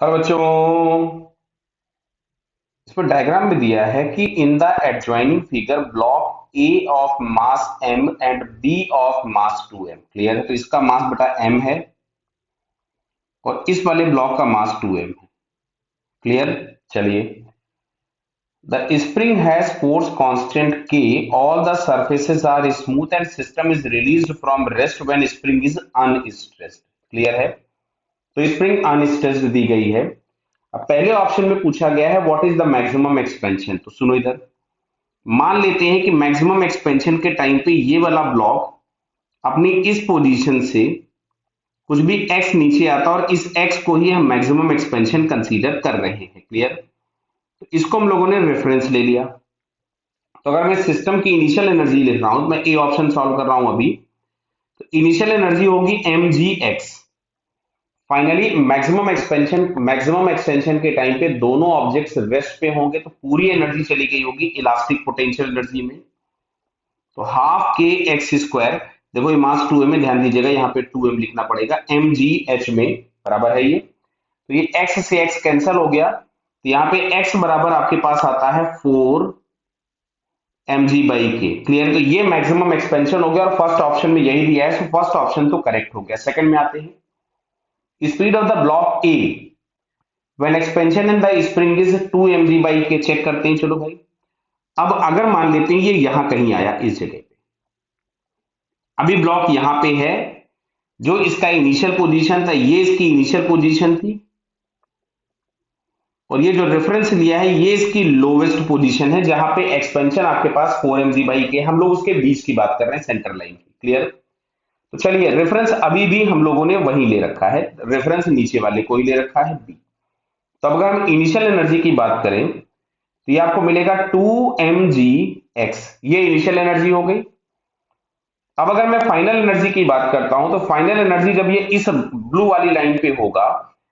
Hello बच्चों। इसमें diagram में दिया है कि in the adjoining figure block A of mass m and b of mass 2m। Clear है? तो इसका मास बटा m है और इस वाले ब्लॉक का मास 2m है। क्लियर? चलिए, the spring has force constant k, all the surfaces are smooth and system is released from rest when spring is unstressed. Clear है? तो स्प्रिंग अनस्ट्रेस्ड दी गई है। अब पहले ऑप्शन में पूछा गया है what is the maximum expansion. तो सुनो इधर, मान लेते हैं कि मैक्सिमम एक्सपेंशन के टाइम पे ये वाला ब्लॉक अपनी इस पोजीशन से कुछ भी x नीचे आता है और इस x को ही हम मैक्सिमम एक्सपेंशन कंसीडर कर रहे हैं। क्लियर? तो इसको हम लोगों ने रेफरेंस ले लिया। तो अगर मैं सिस्टम की इनिशियल एनर्जी लिख रहा हूं, मैं ए ऑप्शन सॉल्व कर रहा हूं अभी, तो इनिशियल एनर्जी होगी mgx। फाइनली मैक्सिमम एक्सटेंशन के टाइम पे दोनों ऑब्जेक्ट्स रेस्ट पे होंगे तो पूरी एनर्जी चली गई होगी इलास्टिक पोटेंशियल एनर्जी में। तो हाफ के एक्स स्क्वायर, देखो ये मास 2m में, ध्यान दीजिएगा यहाँ पे 2m लिखना पड़ेगा, एम जी एच में बराबर है ये। तो ये x से x कैंसिल हो गया, तो यहाँ पे x बराबर आपके पास आता है 4 mg/k। क्लियर? तो ये मैक्सिमम एक्सपेंशन हो गया और फर्स्ट ऑप्शन में यही दिया है, तो फर्स्ट ऑप्शन तो करेक्ट हो गया। सेकंड में आते हैं, speed of the block A when expansion in the spring is 2 mg/k। Check करते हैं, चलो भाई। अब अगर मान लेते हैं ये यहां कहीं आया इस जगह पे, अभी ब्लॉक यहां पे है, जो इसका इनिशियल पोजीशन था ये इसकी इनिशियल पोजीशन थी, और ये जो रेफरेंस लिया है ये इसकी लोवेस्ट पोजीशन है जहां पे एक्सपेंशन आपके पास 4 mg/k। हम लोग उसके बीच की बात कर रहे हैं, सेंटर लाइन की। क्लियर? तो चलिए, रेफरेंस अभी भी हम लोगों ने वही ले रखा है, रेफरेंस नीचे वाले को ही ले रखा है बी। तो अब अगर हम इनिशियल एनर्जी की बात करें तो ये आपको मिलेगा 2mgx, ये इनिशियल एनर्जी हो गई। अब अगर मैं फाइनल एनर्जी की बात करता हूं तो फाइनल एनर्जी जब ये इस ब्लू वाली लाइन पे होगा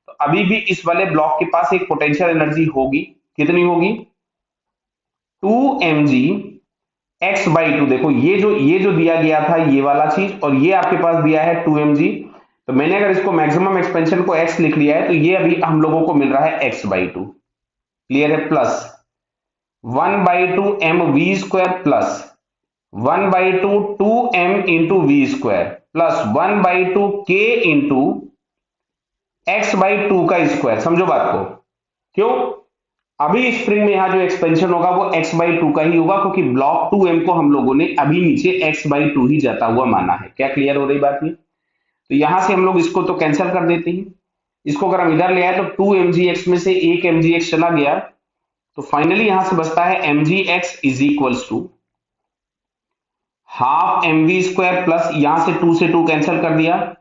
तो अभी भी इस वाले ब्लॉक के पास एक पोटेंशियल एनर्जी होगी। कितनी होगी? 2mg x/2। देखो ये जो दिया गया था ये वाला चीज, और ये आपके पास दिया है 2mg। तो मैंने अगर इसको मैक्सिमम एक्सपेंशन को x लिख लिया है तो ये अभी हम लोगों को मिल रहा है x/2। क्लियर है? Plus 1/2 mv² plus 1/2 2m into v square plus 1/2 k into x/2 का स्क्वायर। समझो बात को। क्यों? अभी स्प्रिंग में यहां जो एक्सपेंशन होगा वो x/2 का ही होगा, क्योंकि ब्लॉक 2m को हम लोगों ने अभी नीचे x/2 ही जाता हुआ माना है। क्या क्लियर हो रही बात ये? तो यहां से हम लोग इसको तो कैंसिल कर देते हैं। इसको अगर हम इधर ले आए तो 2mgx में से 1 mgx चला गया, तो फाइनली यहां से बचता है mgx is equals to half mv² plus यहां से 2 से 2 कैंसिल कर दिया,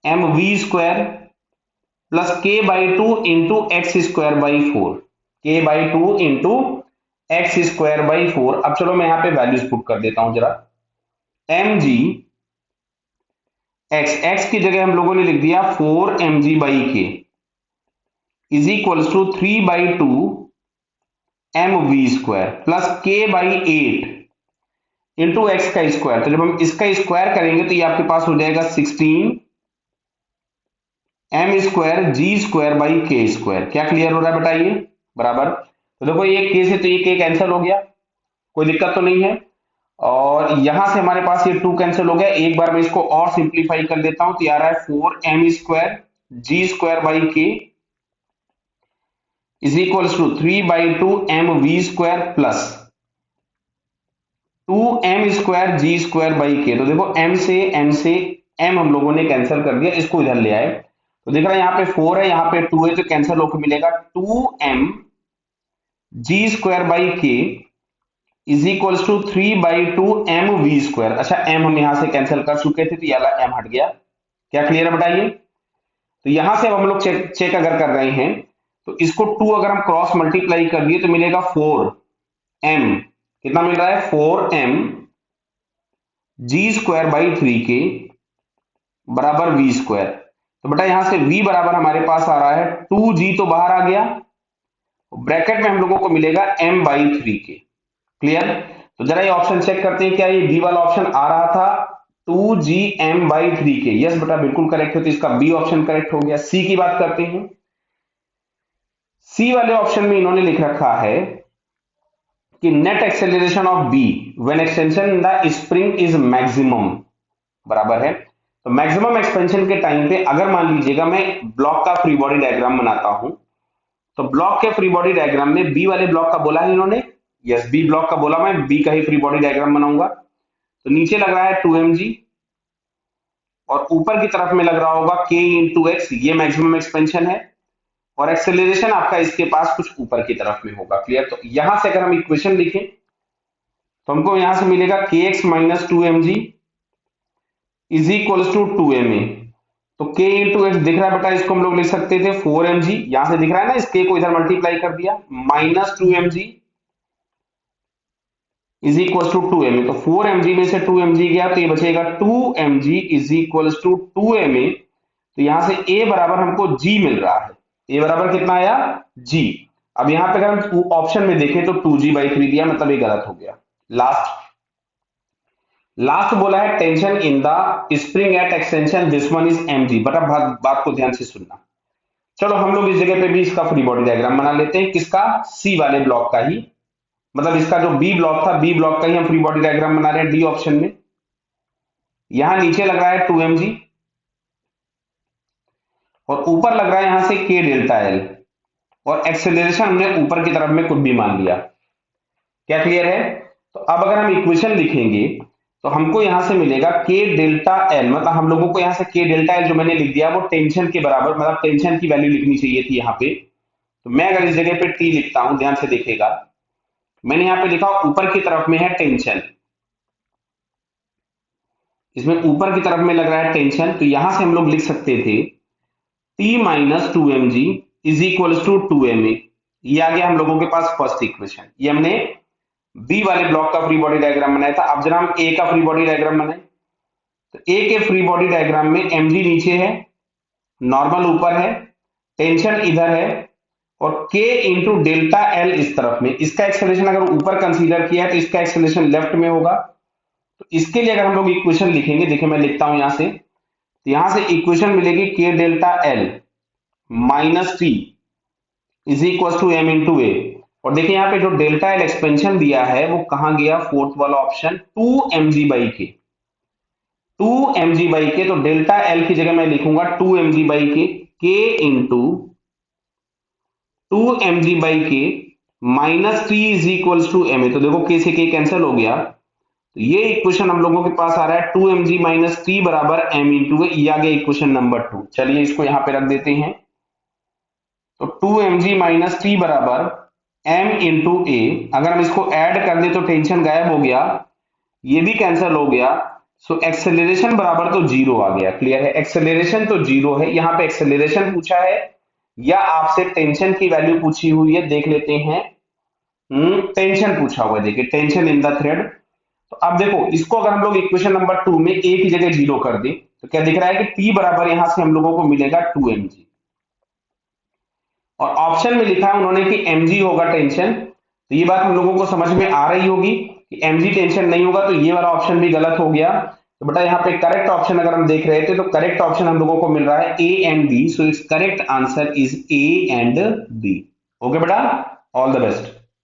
mv² plus k/2 into x²/4, k/2 into x²/4। अब चलो मैं यहां पे वैल्यूज पुट कर देता हूं जरा। mg x की जगह हम लोगों ने लिख दिया 4mg/k is equals to 3/2 mv² plus k/8 into x का स्क्वायर। तो जब हम इसका स्क्वायर करेंगे तो ये आपके पास हो जाएगा 16 m²g²/k²। क्या क्लियर हो रहा है बताइए? बराबर। तो देखो ये k से तो ये k कैंसिल हो गया, कोई दिक्कत तो नहीं है। और यहां से हमारे पास ये 2 कैंसिल हो गया। एक बार मैं इसको और सिंप्लीफाई कर देता हूं तो ये आ रहा है 4m²g²/k is equals to 3/2 mv² plus 2m²g²/k। तो देखो m से m हम लोगों ने कैंसिल कर दिया, इसको इधर ले आए तो दिख रहा है यहाँ पे 4 है, यहाँ पे 2 है, तो कैंसिल होकर मिलेगा 2mg²/k is equals to 3/2 mv²। अच्छा, m हम यहां से कैंसिल कर चुके थे तो ये वाला m हट गया। क्या क्लियर है बताइए? तो यहां से अब हम लोग चेक अगर कर रहे हैं तो इसको 2 अगर हम क्रॉस मल्टीप्लाई कर दिए तो मिलेगा 4m। कितना मिल रहा है? 4m g²/3k बराबर v²। तो बेटा यहां से v बराबर हमारे पास आ रहा है 2g, तो बाहर आ गया, ब्रैकेट में हम लोगों को मिलेगा m/3k। क्लियर? तो जरा ये ऑप्शन चेक करते हैं, क्या ये बी वाला ऑप्शन आ रहा था 2gm/3k? यस बेटा बिल्कुल करेक्ट है, तो इसका बी ऑप्शन करेक्ट हो गया। सी की बात करते हैं, सी वाले ऑप्शन में इन्होंने लिख रखा है कि net acceleration of B when extension in the spring is maximum बराबर है। तो मैक्सिमम एक्सपेंशन के टाइम पे अगर मान लीजिएगा मैं ब्लॉक का फ्री बॉडी डायग्राम बनाता हूं, तो ब्लॉक के फ्री बॉडी डायग्राम में बी वाले ब्लॉक का बोला है इन्होंने, यस बी ब्लॉक का बोला, मैं बी का ही फ्री बॉडी डायग्राम बनाऊंगा। तो नीचे लग रहा है 2mg और ऊपर की तरफ में लग रहा होगा k इंटू एक्स, ये मैक्सिमम एक्सपेंशन है और एक्सेलरेशन आपका इसके पास कुछ ऊपर की तरफ में होगा। क्लियर? तो यहां से अगर हम इक्वेशन लिखें तो हमको यहां से मिलेगा k x minus 2mg is equals to 2ma। तो k इंटू एक्स दिख रहा है बेटा, इसको हम लोग लिख सकते थे 4mg, यहां से दिख रहा है ना, इस k को इधर मल्टीप्लाई कर दिया, minus 2mg is equal to 2ma। तो 4mg में से 2mg गया तो ये बचेगा 2mg is equal to 2ma। तो यहां से a बराबर हमको g मिल रहा है, a बराबर कितना आया g। अब यहां पे अगर हम ऑप्शन में देखें तो 2g/3 दिया, मतलब ये गलत हो गया। लास्ट लास्ट बोला है tension in the spring at extension this one is mg। But अब बात को ध्यान से सुनना। चलो हम लोग इस जगह पे भी इसका फ्री बॉडी डायग्राम बना लेते हैं, किसका, सी वाले ब्लॉक का ही, मतलब इसका जो बी ब्लॉक था, बी ब्लॉक का ही हम फ्री बॉडी डायग्राम बना रहे हैं डी ऑप्शन में। यहां नीचे लग रहा है 2mg और ऊपर लग रहा है यहां से k डेल्टा एल और एक्सेलरेशन हमने ऊपर की तरफ में कुछ भी मान लिया। क्या क्लियर है? तो अब अगर हम इक्वेशन लिखेंगे तो हमको यहां से मिलेगा k डेल्टा एल, मतलब हम लोगों को यहां से k डेल्टा एल जो मैंने लिख दिया वो टेंशन के बराबर, मतलब टेंशन की वैल्यू लिखनी चाहिए थी यहाँ पे। तो मैं अगर इस जगह पे t लिखता हूं, ध्यान से देखिएगा, मैंने यहाँ पे लिखा ऊपर की तरफ में है टेंशन, इसमें ऊपर की तरफ में लग रहा है टेंशन, तो यहां से हम लोग लिख सकते थे T minus 2mg is equal to 2ma। ये आ गया हम लोगों के पास फर्स्ट इक्वेशन। ये हमने बी वाले ब्लॉक का फ्री बॉडी डायग्राम बनाया था। अब जरा हम ए का फ्री बॉडी डायग्राम बनाए, तो ए के फ्री बॉडी डायग्राम में mg नीचे है, नॉर्मल ऊपर है, टेंशन इधर है और k इंटू डेल्टा एल इस तरफ में। इसका एक्सेलरेशन अगर ऊपर कंसीडर किया है तो इसका एक्सेलरेशन लेफ्ट में होगा। तो इसके लिए अगर हम लोग इक्वेशन लिखेंगे, देखिए मैं लिखता हूं यहां से, तो यहां से इक्वेशन मिलेगी k delta L minus T is equal to m into A. और देखिए यहाँ पे जो डेल्टा एल एक्सपेंशन दिया है वो कहां गया, फोर्थ वाला ऑप्शन 2mg/k, 2mg/k। तो डेल्टा एल की जगह मैं लिखूंगा 2mg/k, k into 2mg/k minus T is equal to ma। तो देखो k से k कैंसिल हो गया, तो ये इक्वेशन हम लोगों के पास आ रहा है 2mg माइनस टी बराबर m इंटू ए। ये आ गया इक्वेशन नंबर 2। चलिए इसको यहां पे रख देते हैं। तो 2mg माइनस टी बराबर m इंटू ए। अगर हम इसको ऐड कर दे तो टेंशन गायब हो गया, ये भी कैंसिल हो गया। सो एक्सेलरेशन बराबर तो जीरो आ गया। क्लियर है? एक्सेलरेशन तो जीरो है। यहाँ पे एक्सेलरेशन पूछा है या आपसे टेंशन की वैल्यू पूछी हुई है, देख लेते हैं। टेंशन पूछा हुआ है, देखिए टेंशन इन द थ्रेड। तो अब देखो इसको अगर हम लोग इक्वेशन नंबर 2 में ए की जगह जीरो कर दें तो क्या दिख रहा है कि टी बराबर यहां से हम लोगों को मिलेगा 2mg और ऑप्शन में लिखा है उन्होंने कि mg होगा टेंशन। तो ये बात हम लोगों को समझ में आ रही होगी कि mg टेंशन नहीं होगा, तो ये वाला ऑप्शन भी गलत हो गया। तो बेटा यहाँ पे करेक्ट ऑप्शन अगर हम देख रहे थे तो करेक्ट ऑप्शन हम लोगों को मिल रहा है A and B. So it's correct answer is A and B. Okay बेटा, ऑल द बेस्ट।